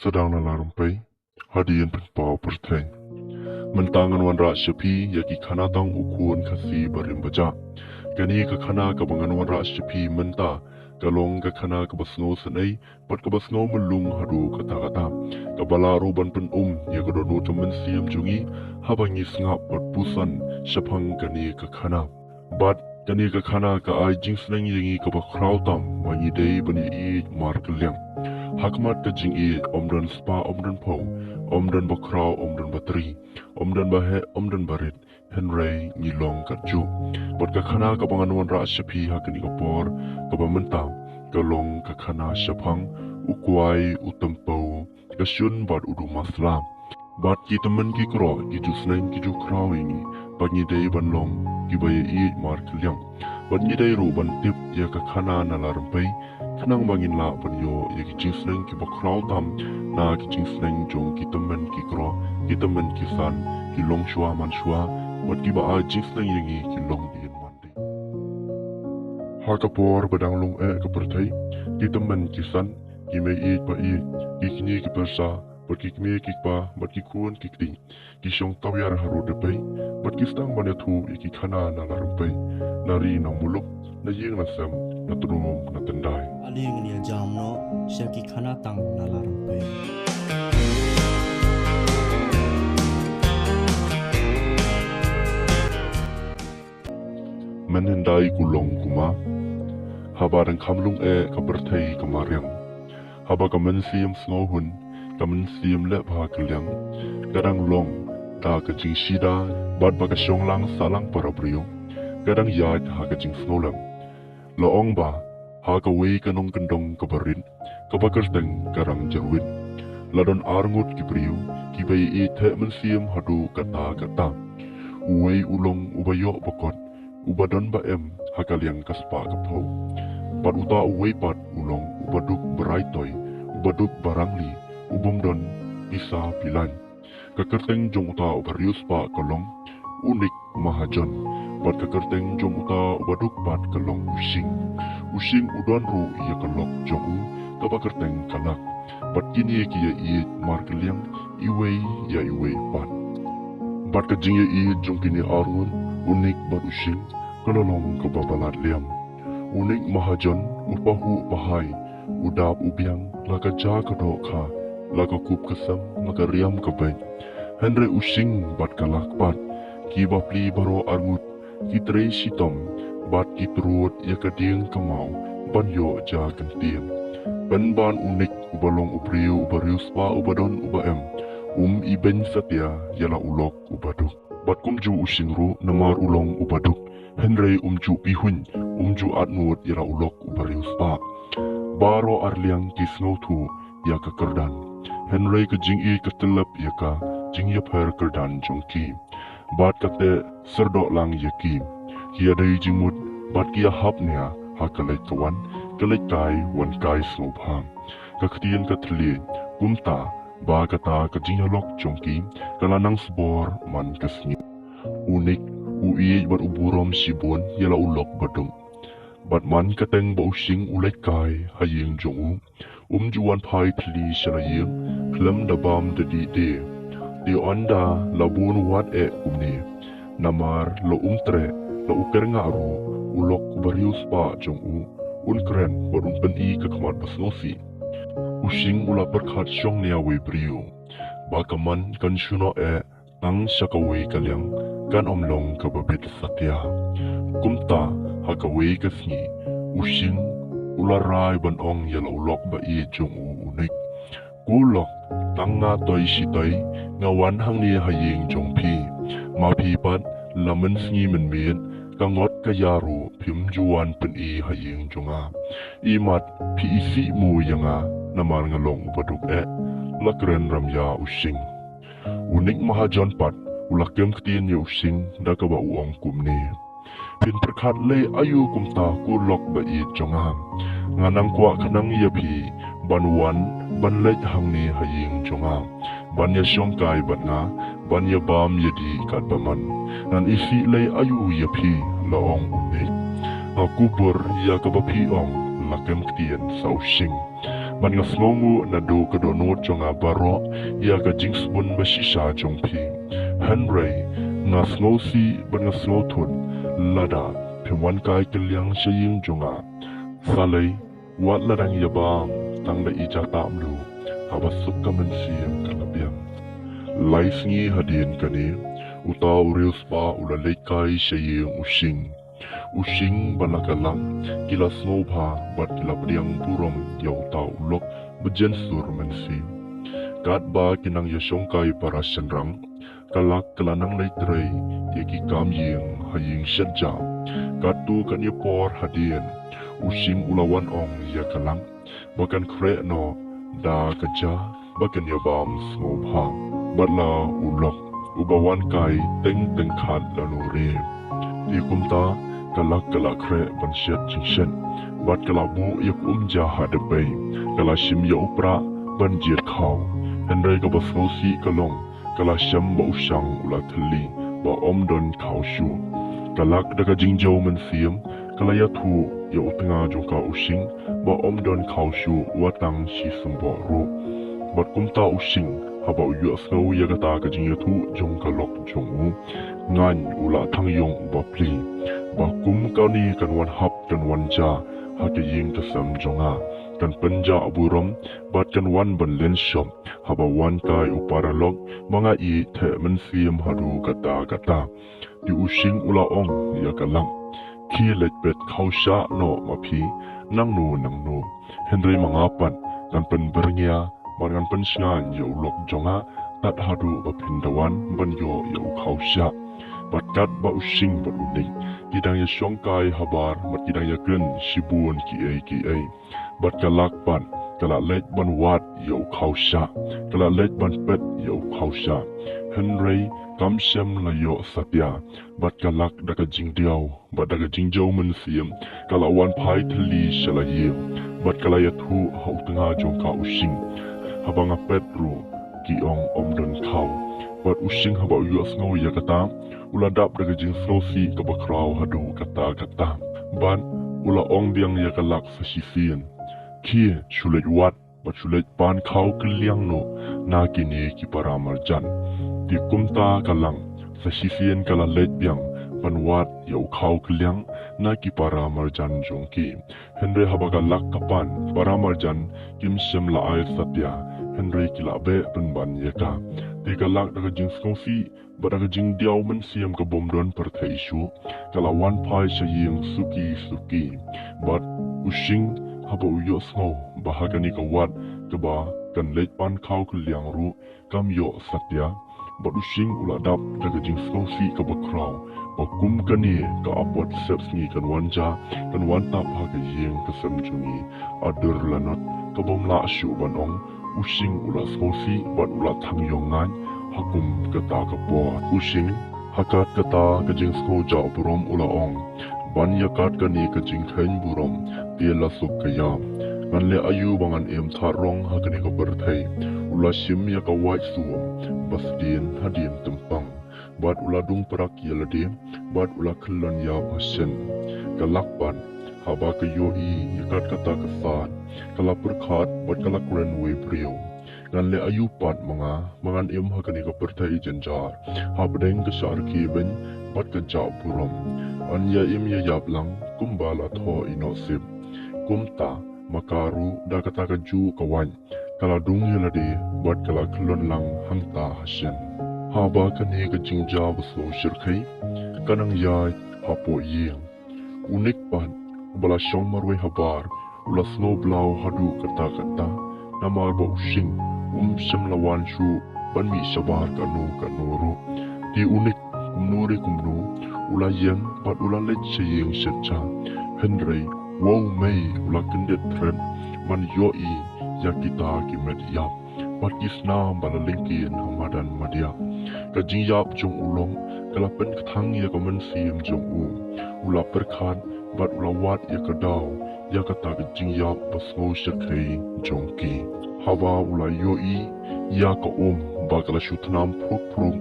sedang nalarumpai hadian penpau perteng. Mentangan wan rasyapi yaki kanatang ukun kasi barim baja. Gani ka kana ka bangan wan rasyapi menta kalong ka kana ka basno sanay pat ka basno melung hadu kata-kata. Kabala roban pen ya kadono temen siam jungi habangi sengap pat pusan syapang gani ka kana. Bat gani ka kana ka ai jing seneng yangi ka bakrau tam wangi day bani i mar kelyang. Hakmat ka jing i omdan spa omdan pau omdan bakrau omdan bateri omdan bahe omdan barit henry ngilong katju bot ka khana ka banganuan ra syapi hakani ka por ka bamenta kalong ka khana syapang ukwai utempau ka syun bat udu maslam bat ki temen ki kro ki ju sneng ki ju krau ini bangi dei banlong ki baye i mar kelyang bat ni dei ru ban tip ya ka khana nalarmpai Kenang bangin la panyo ya ki jing sneng ki bakrau tam na ki jing sneng jong ki temen ki kro ki temen ki san ki long shua man shua wat ki ba a jing sneng yangi ki long dien mandi har ka por badang long ka pertai ki temen ki san ki me i pa i ki kini ki persa bat ki me ki pa bat ki kun ki ting ki shong tawyar haru de pai bat ki stang ban ya thu ki khana na la rumpai nari na muluk na yeng na sam na trum na tendai aling ni jam no syaki khana tang nalarang pe menhendai kulong kuma haba dan kamlung ka berthai kamaryang haba ka mensiam snohun ka mensiam le bha kelyang kadang long ta ka jing shida bad ba ka shonglang salang parabriyo kadang yat ha ka jing snolam loong ba ha ka wei ka nong kendong ka barin ka bakar teng karang jerwin ladon arngut ki priu ki bai e the mensiam hadu kata uwei ulong ubayo bakot ubadon ba em hakaliang kaspa kapau pat uta uwei pat ulong ubaduk beraitoy ubaduk barangli ubomdon bisa pilan kakerteng jong uta ubarius pa kalong unik mahajon pat kakerteng jong uta ubaduk pat kalong using udon ru iya kalok jong kabakerteng kalak pat kini kia i markeliang iwei ya iwei pat kajingya i jong kini arngun unik bat using kalolong kebabalat liam unik mahajon upahu pahai udap ubiang laka ja kadoka laka kup kesam laka riam kabay henry using bat kalak pat ki bapli baro arngut ki trei sitom bat ki truot ya kading kamau ban yo ja kentiem ban unik ubalong ubriu ubarius pa ubadon ubaem iben satya yala ulok ubaduk bat kumju usingru namar ulong ubaduk henry umju pihun umju atnut yala ulok ubarius pa baro arliang kisnotu ya kekerdan henry kejingi ketelap ya ka jingya per kerdan jongki bat kate serdok lang yaki kia dai jingmut bat kia hapnya hakalai kawan kalai kai wan kai snobham kaktian katli kumta ba kata kajingya lok jongki kalanang sbor man kesni unik ui bat uburom sibon yala ulok badung bat man kateng ba using ulai kai hayeng jongu juan pai tli shalayeng klem dabam dedi de onda labun wat umni namar lo umtre lo uker ngaru ulok kubarius pa jongu unkren barun peni kakmat basnosi using ula berkat syong nia we brio bakaman kan syuno tang syakawe kalyang kan omlong kababit satya kumta hakawe kasni using ularai ban ong yala ulok ba i jongu unik kulok tang nga toy sitoy ngawan hang ni hayeng jongpi mapi pat lamen sngi men kangot kayaru pim juan pen i hayeng jonga imat pi isi mu yanga namar ngalong baduk lakren ramya using unik mahajon pat ulakem ktien ya using dakaba uong kumni pin perkat le ayu kumta kulok ba i jonga nganang kwa kanang yapi banwan banlej hangni hayeng jonga banya syongkai batna banya bam yadi kat baman nan isi le ayu yapi laong unik aku ber ya kabapi ong lakem ktien sausing man nga snongu na do kadono jonga baro ya ka jinx bun bashisha jongpi Henry nga snosi ban nga snotun lada pimwan kai kelyang shaying jonga salai wat ladang yabam tang da ija tamlu habasuk kamen siem kalabiam lai singi hadin kani uta urius pa ulalay kai shaying using balakalang kila snowpa bat kila priang purom yaw tau ulok bejen sur mensi kat ba kinang yasong kai para senrang kalak kelanang leitrei yaki kam ying haying shadja katu kan por hadien using ulawan ong ya kalang bakan kre no da kaja bakan yabam snowpa batla ulok ubawan kai teng khat lanure di kumta kalak kre ban shet chingshen bat kalabu yak jaha depai kala shim ya upra ban jir khaw henry ka basnosi kalong kala sham ba usang ula thali ba omdon khaw shu kalak daga jingjo men siam kala ya thu ya utanga jongka using ba omdon khaw shu watang shi sumbo ro bat kumta using haba uyu snow ya gata ka jing ya thu jongka lok jongu ngan ula thang yong ba pli ba kum kani kan wan hap kan wan ja ha ke ying ka sam jonga kan panja aburom bat kan wan ban len shop haba wan kai upara lok mga i the men siam hadu kata di using ula ong ya kalang ki let bet khausha no mapi nang no henry mangapan kan pen bernya ban pen sngan yo lok jonga tat hadu ba pindawan ban yo khausha batkat ba using ba uning kidang ya songkai habar mat kidang ya ken sibun ki ai bat kalak ban kala let ban wat yo khausha kala let ban pet yo khausha henry kamsem la yo satya bat kalak daga jingdiaw bat daga jingjo men siam kala wan pai thli shalaye bat kala ya thu hautanga jongka using habanga petru ki ong omdon khaw bat using haba uyas ngo ya kata uladap daga jing slosi ka bakraw hadu kata ban ula ong biang ya kalak sa sisian ki sulet wat bat sulet pan khaw kliang no na kini ki paramarjan di kumta kalang sa sisian kala let biang pan wat yau khaw kliang na ki paramarjan jongki henry haba kalak kapan paramarjan kim sem la ai satya henry kila be pen ban yaka di kalak daga jing slosi badaga jing diaw men siam ka bomdon per thaishu kala wan pai shaying suki but using haba uyo snow bahagani ka wat ka ba kan let pan khaw kliang ru kam yo satya but using uladap daga jing slosi ka bakraw ba kum kani ka apot steps ni kan wanja kan wanta pa ka yeng ka samjungi adur lanot ka bomla shu banong using ula slosi but ula thang yongan hakum kata kapo using hakat kata kajing sko jaw burom ula ong ban yakat kani kajing khain burom tiela suk kayam nganle ayu bangan em tharong hakani ka berthai ula sim ya ka white suam basdin hadin tempang bat ula dung perak yalade bat ula khlon ya pasen kalakpan haba ka yoi yakat kata kasat kalapur khat bat kalakren we brio nganle ayu pat mangan em hakani ka perthai janjar habdeng ka sar ki ben bat ka jaw burom anya im ya yaplang kumbala tho inosip kumta makaru da kata ka ju kawan kala dung yalade bat kala klon lang hangta hasen haba kani ka jingja baso shirkai kanang ya hapo yeng unik pat bala shong marwe habar ula snow blau hadu kata namar ba using semlawan shu ban mi sabar kanuru di unik kumnuri kumnu ula yang pat ula let saying setcha henry wow mei ula kendet tren man yoi ya kita kimet yap pat kisna balalingkin hamadan madia kajing yap jong ulong kalapen kathang ya kamen sim jong ula perkhan bat ula wat ya kadaw ya kata kajing yap basno shakei jongki haba ula yoi ya ka bakala shutnam pruk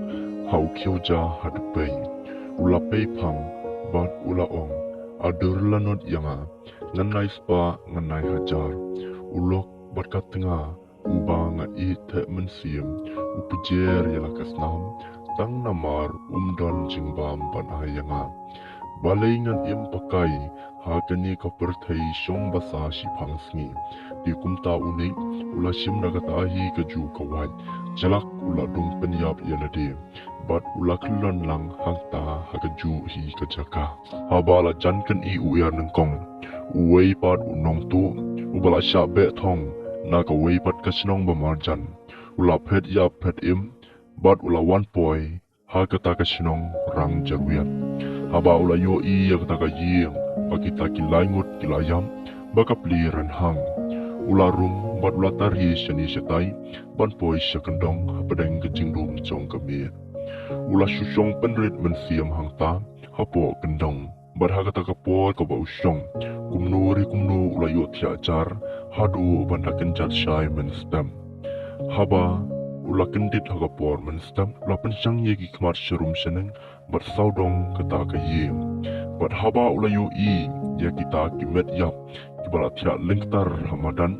hau kyoja hadpei ula peipang bat ula ong adur lanot yanga nganai spa nganai hajar ulok Bat kat tengah ubang te mensiam upujer yalakas nam tang namar umdon jingbam panayanga balingan im pakai hakani kaperthai syong basa si pangsngi di kumta unik ula sim nagatahi kaju kawan jalak ula dung penyap yalade bat ula kelon lang hangta hakaju hi kajaka habala jankan I uyar nengkong uwei pat unong tu ubala syabe thong naga wei pat kasinong bamarjan ula phet ya phet im bat ula wan poi ha kata kasinong rang jaruyan haba ula yo I ya kata yeng pakita kilaingut kilayam baka pliran hang ula rum bat ula tarhi shani shatai ban poi syakendong padang kejing rum jong kami ula susong penrit mensiam hangta hapo kendong bat ha kata kapot ka ba usong kumnu ula yo tiajar hadu banda kenjat syai menstem haba ula kendit hagapor menstem ula pensyang ye ki kmat syerum seneng bat saudong kata ka ye bat haba ula yo I ya kita kimet yap kibala tia lengtar hamadan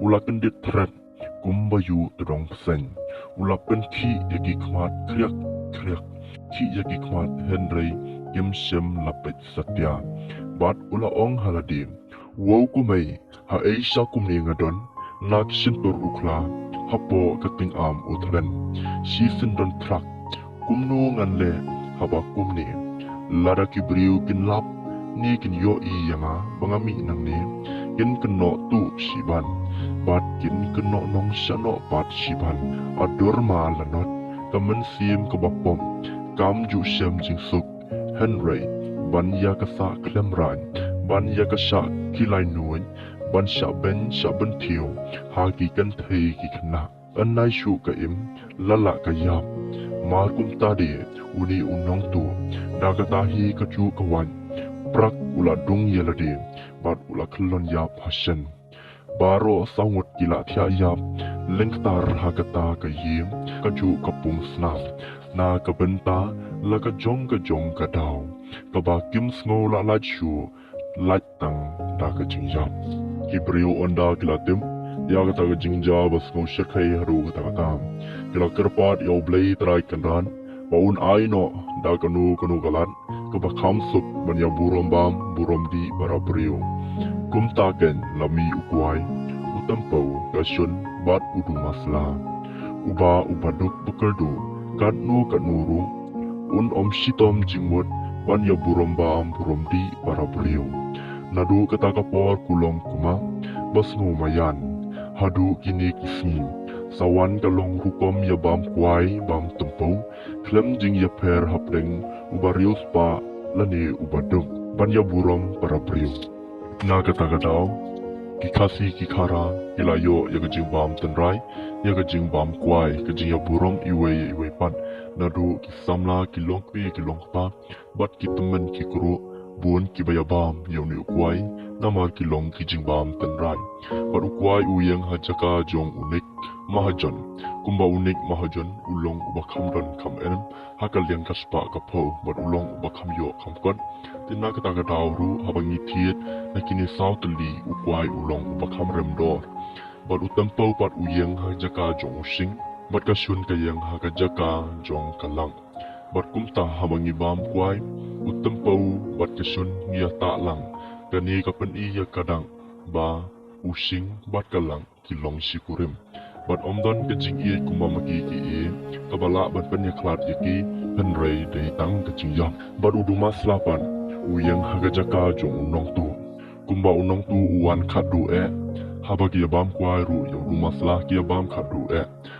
ula kendit thret kumbayu tedong pesen ula penki ya ki kmat kriak kriak ki ya ki kmat henry kimsem lapet satya bat ula ong haladim wow kumai ha Aisha kumni ngadon nak sintur ukla hapo kating am utlen si sindon trak kumnu nganle haba kumni lada kibriu kin lap ni kin yo I yanga bangami nang ni kin keno tu siban bat kin keno nong syano bat siban ador ma lanot kamen sim kabapom kam ju syam jingsuk henry ban ya kasa klemran ban ya kasa kilai nuin ban syaben tiu hagi kan thei ki khna annai shu ka im lala ka yap mar kum tadi uni unong tu daga tahi ka chu kawan prak ula dung yelade bat ula khlon yap hasen baro sangut kila thia yap lengtar hakata ka yim ka chu kapung snap na ka benta la ka jong ka daw ka ba kim sngo la la chu lat tang da ka jing yap Kibriu onda kilatim ya kata ke jingja bas ngau syirkai haru kata kata kila kerpat yau blai terai kendan baun aino da kanu galan keba kamsup ban ya burom bam burom di bara briu kum taken lami ukuai utampau kasyun bat udu masla uba ubaduk bekerdu katnu katnuru un om shitom jingmut ban ya burom bam burom di bara briu nadu kata kapor kulong kuma basnu mayan hadu kini kisni sawan kalong rukom ya bam kwai bam tempau klem jing ya per hapdeng ubarius pa lani ubaduk ban ya burom para priu na kata kadau kikasi kikara ilayo ya kajing bam tenrai ya kajing bam kwai kajing ya burom iwe pan nadu kisamla kilong pa bat kitemen kikuru buon kibayabam yauni ukwai namar kilong kijingbam tenrai bat ukwai uyeng hajaka jong unik mahajon kumba unik mahajon ulong ubakam don kam enem hakal yang kaspa kapo bat ulong ubakam yo kamkot tina kata ru habangi tiet nakini sauteli ukwai ulong ubakam remdor bat utempau bat uyeng hajaka jong using bat kasyun kayeng hakajaka jong kalang bat kumta habangi bam kwai utempau bat kesun ngia tak lang kani kapan iya kadang ba using bat kalang kilong sikurim bat omdon kejing iya kumamaki ki iya kabala bat penyaklat yaki penrei dari tang kejing yam bat uduma selapan uyang hagajaka jong unong tu kumba unong tu uan kadu haba kia bam kwai ru yang rumah selah kia bam kadu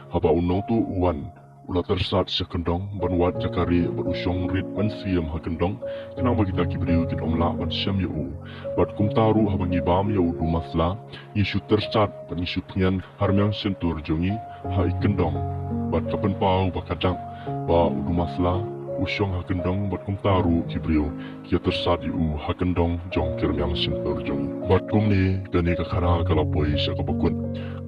haba unong tu uan ulah tersat sekendong banwat jakari berusyong rit pensiam hakendong kenang bagi taki beriu kin omla ban syam yu bat kumtaru habangi bam yu dumasla yisu tersat ban yisu pengen harmyang sentur jongi hai kendong bat kapen pau bakadang ba dumasla usyong hakendong bat kumtaru kibriu kia tersat yu hakendong jong kirmyang sentur jongi bat kumni gani kakara kalapoi syakabakun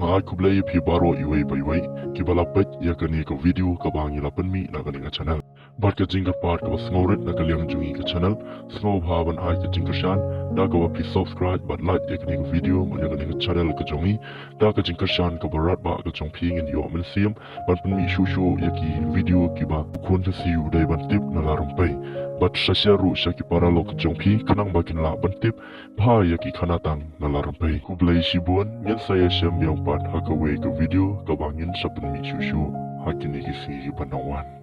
Ngai kublai pi baro iwei baiwei ki balapet ya kani ka video ka bangi lapan mi na kani ka channel. Bat ka jingkar part ka sngoret na kaliang jungi ka channel. Sngo bhaban ai ka jingkar shan da ka pi subscribe bat like ya kani ka video mo ya kani ka channel ka jongi da ka jingkar shan ka barat ba ka jong ping in yo men siam ban pen mi shu ya ki video ki ba kun ka siu dai ban tip na larum pai. Bat shasharu shaki paralo ka jong pi kanang bakin la ban tip bha ya ki khanatang na larum pai. Kublai shibun ngen saya syam yang pat hakawe ka video ka bangin sapen mi shu hakini ki singi panawan.